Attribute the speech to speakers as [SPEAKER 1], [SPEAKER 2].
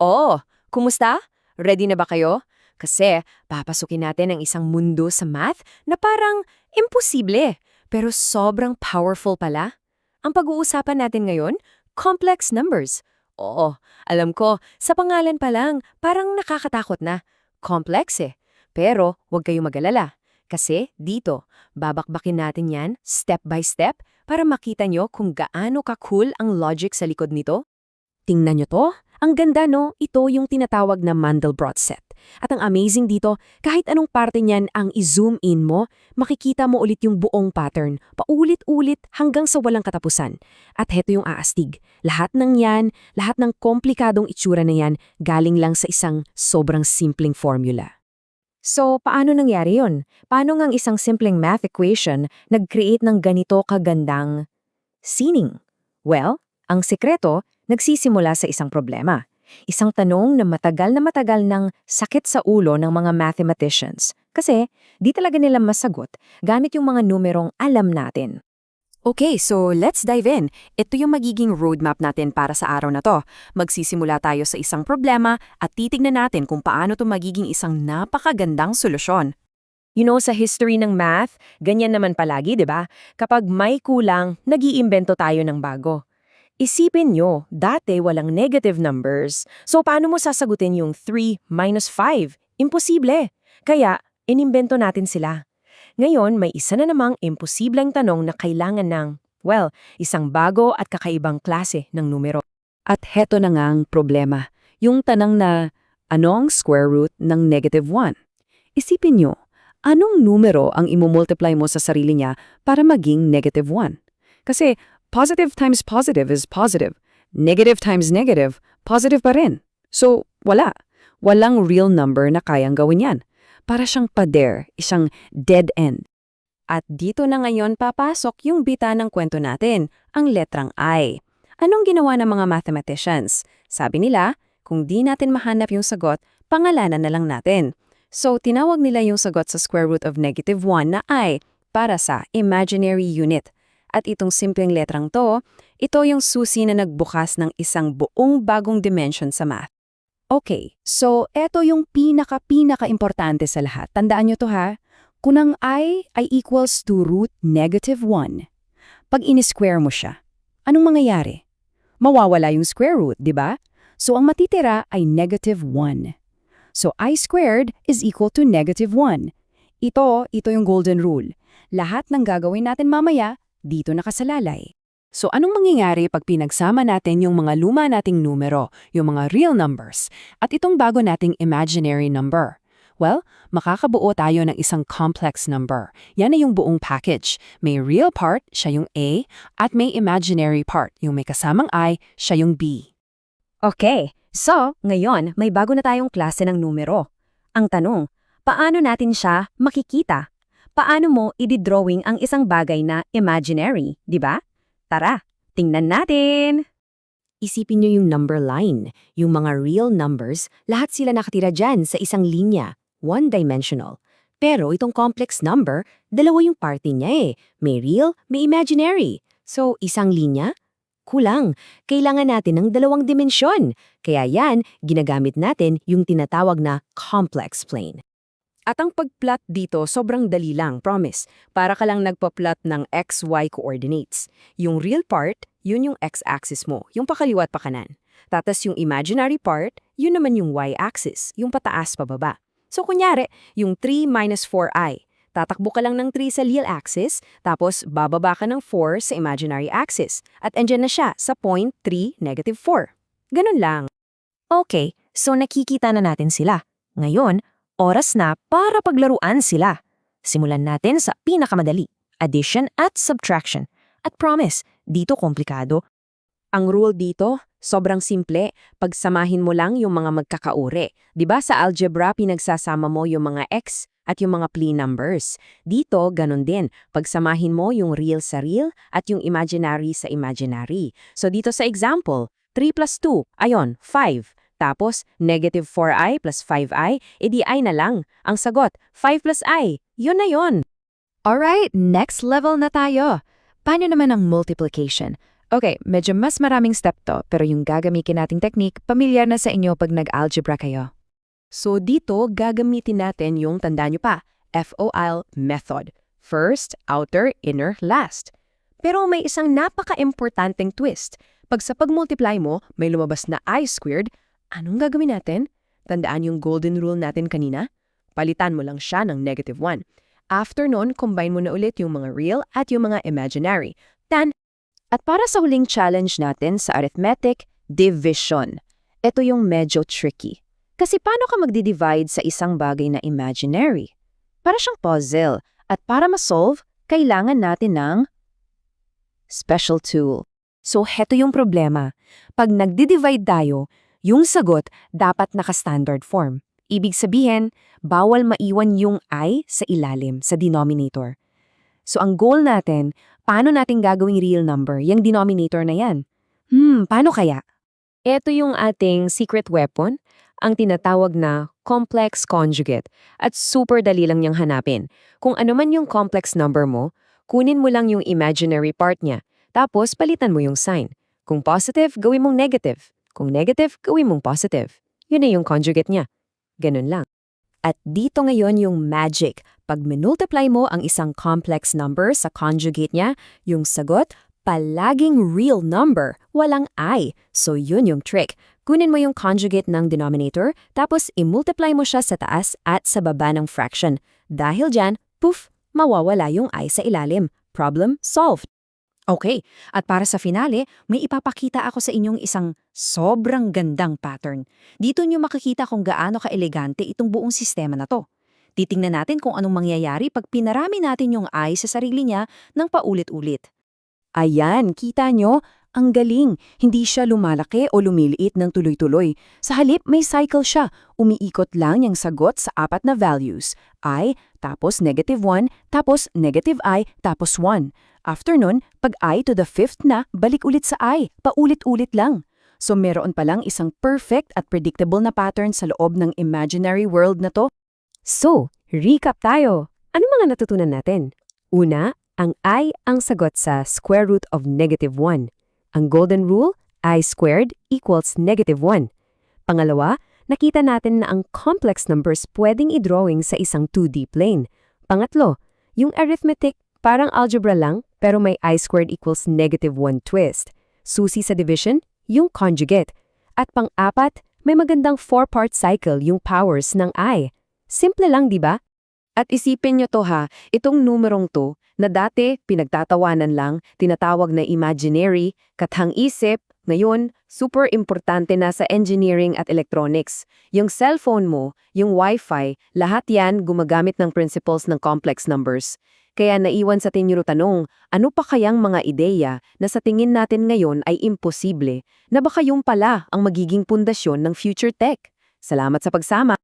[SPEAKER 1] Oh, kumusta? Ready na ba kayo? Kasi papasukin natin ang isang mundo sa math na parang imposible, pero sobrang powerful pala. Ang pag-uusapan natin ngayon, complex numbers. Oo, alam ko, sa pangalan pa lang, parang nakakatakot na. Complex eh. Pero huwag kayong mag-alala. Kasi dito, babakbakin natin yan step by step para makita nyo kung gaano ka-cool ang logic sa likod nito. Tingnan nyo to. Ang ganda no, ito yung tinatawag na Mandelbrot set. At ang amazing dito, kahit anong parte niyan ang i-zoom in mo, makikita mo ulit yung buong pattern, paulit-ulit hanggang sa walang katapusan. At heto yung aastig. Lahat ng yan, lahat ng komplikadong itsura na yan, galing lang sa isang sobrang simpleng formula. So, paano nangyari yun? Paano ngang isang simpleng math equation nag-create ng ganito kagandang sining? Well, ang sekreto, nagsisimula sa isang problema. Isang tanong na matagal ng sakit sa ulo ng mga mathematicians. Kasi di talaga nila masagot gamit yung mga numerong alam natin. Okay, so let's dive in. Ito yung magiging roadmap natin para sa araw na to. Magsisimula tayo sa isang problema at titignan natin kung paano to magiging isang napakagandang solusyon. You know, sa history ng math, ganyan naman palagi, di ba? Kapag may kulang, nag-iimbento tayo ng bago. Isipin nyo, dati walang negative numbers. So paano mo sasagutin yung 3 minus 5? Imposible. Kaya, inimbento natin sila. Ngayon, may isa na namang imposibleng tanong na kailangan ng, well, isang bago at kakaibang klase ng numero. At heto na nga ang problema. Yung tanong na, ano ang square root ng negative 1? Isipin nyo, anong numero ang imumultiply mo sa sarili niya para maging negative 1? Kasi, positive times positive is positive. Negative times negative, positive pa rin. So, wala. Walang real number na kayang gawin yan. Para siyang pader, isang dead end. At dito na ngayon papasok yung bita ng kwento natin, ang letrang I. Anong ginawa ng mga mathematicians? Sabi nila, kung di natin mahanap yung sagot, pangalanan na lang natin. So, tinawag nila yung sagot sa square root of negative 1 na I para sa imaginary unit. At itong simpleng letrang to, ito yung susi na nagbukas ng isang buong bagong dimension sa math. Okay, so eto yung pinaka-importante sa lahat. Tandaan nyo to ha. Kung ang I ay equals to root negative 1, pag in-square mo siya, anong mangyayari? Mawawala yung square root, di ba? So ang matitira ay negative 1. So I squared is equal to negative 1. Ito yung golden rule. Lahat ng gagawin natin mamaya, dito nakasalalay. So anong mangyayari pag pinagsama natin yung mga luma nating numero, yung mga real numbers, at itong bago nating imaginary number? Well, makakabuo tayo ng isang complex number. Yan na yung buong package. May real part, siya yung A, at may imaginary part, yung may kasamang I, siya yung B. Okay, so ngayon may bago na tayong klase ng numero. Ang tanong, paano natin siya makikita? Paano mo i-drawing ang isang bagay na imaginary, di ba? Tara, tingnan natin! Isipin nyo yung number line. Yung mga real numbers, lahat sila nakatira dyan sa isang linya, one-dimensional. Pero itong complex number, dalawa yung parte niya eh. May real, may imaginary. So, isang linya? Kulang. Kailangan natin ng dalawang dimensyon. Kaya yan, ginagamit natin yung tinatawag na complex plane. At ang pag-plot dito, sobrang dali lang, promise. Para ka lang nagpa-plot ng XY coordinates. Yung real part, yun yung x-axis mo, yung pakaliwa at pakanan. Tapos yung imaginary part, yun naman yung y-axis, yung pataas pababa. So kunyari, yung 3 minus 4i. Tatakbo ka lang ng 3 sa real axis, tapos bababa ka ng 4 sa imaginary axis. At andyan na siya sa point 3, negative 4. Ganun lang. Okay, so nakikita na natin sila. Ngayon, oras na para paglaruan sila. Simulan natin sa pinakamadali, addition at subtraction. At promise, dito komplikado. Ang rule dito, sobrang simple. Pagsamahin mo lang yung mga magkakauri. Diba sa algebra pinagsasama mo yung mga x at yung mga plane numbers? Dito, ganun din. Pagsamahin mo yung real sa real at yung imaginary sa imaginary. So dito sa example, 3 plus 2, ayon, 5. Tapos, negative 4i plus 5i, edi I na lang. Ang sagot, 5 plus i. Yun na yun. Alright, next level na tayo. Paano naman ang multiplication? Okay, medyo mas maraming step to, pero yung gagamitin nating technique, pamilyar na sa inyo pag nag-algebra kayo. So dito, gagamitin natin yung, tandaan nyo pa, FOIL method. First, outer, inner, last. Pero may isang napaka-importanteng twist. Pag sa pag-multiply mo, may lumabas na I squared, anong gagawin natin? Tandaan yung golden rule natin kanina? Palitan mo lang siya ng -1. After nun, combine mo na ulit yung mga real at yung mga imaginary. At para sa huling challenge natin sa arithmetic, division. Ito yung medyo tricky. Kasi paano ka magdi-divide sa isang bagay na imaginary? Para siyang puzzle. At para ma-solve, kailangan natin ng special tool. So, heto yung problema. Pag nagdi-divide tayo, yung sagot dapat naka-standard form. Ibig sabihin, bawal maiwan yung I sa ilalim, sa denominator. So, ang goal natin, paano natin gagawing real number, yung denominator na yan? Paano kaya? Ito yung ating secret weapon, ang tinatawag na complex conjugate. At super dali lang niyang hanapin. Kung ano man yung complex number mo, kunin mo lang yung imaginary part niya. Tapos, palitan mo yung sign. Kung positive, gawin mong negative. Kung negative, gawin mong positive. Yun na yung conjugate niya. Ganun lang. At dito ngayon yung magic. Pag minultiply mo ang isang complex number sa conjugate niya, yung sagot, palaging real number, walang I. So yun yung trick. Kunin mo yung conjugate ng denominator, tapos i-multiply mo siya sa taas at sa baba ng fraction. Dahil dyan, poof, mawawala yung I sa ilalim. Problem solved. Okay, at para sa finale, may ipapakita ako sa inyong isang sobrang gandang pattern. Dito nyo makikita kung gaano ka-elegante itong buong sistema na to. Titingnan natin kung anong mangyayari pag pinarami natin yung I sa sarili niya ng paulit-ulit. Ayan, kita nyo? Ang galing. Hindi siya lumalaki o lumiliit ng tuloy-tuloy. Sa halip, may cycle siya. Umiikot lang yung sagot sa apat na values. I, tapos -1, tapos -I, tapos 1. After nun, pag I to the 5th na, balik ulit sa I. Paulit-ulit lang. So meron palang isang perfect at predictable na pattern sa loob ng imaginary world na to. So, recap tayo. Ano mga natutunan natin? Una, ang I ang sagot sa square root of -1. Ang golden rule, I squared equals -1. Pangalawa, nakita natin na ang complex numbers pwedeng i-drawing sa isang 2D plane. Pangatlo, yung arithmetic parang algebra lang pero may I squared equals -1 twist. Susi sa division, yung conjugate. At pang-apat, may magandang 4-part cycle yung powers ng I. Simple lang, di ba? At isipin nyo to ha, itong numerong to, na dati pinagtatawanan lang, tinatawag na imaginary, kathang-isip, ngayon, super importante na sa engineering at electronics. Yung cellphone mo, yung wifi, lahat yan gumagamit ng principles ng complex numbers. Kaya naiwan sa atin yung tanong, ano pa kayang mga ideya na sa tingin natin ngayon ay imposible, na baka yung pala ang magiging pundasyon ng future tech? Salamat sa pagsama!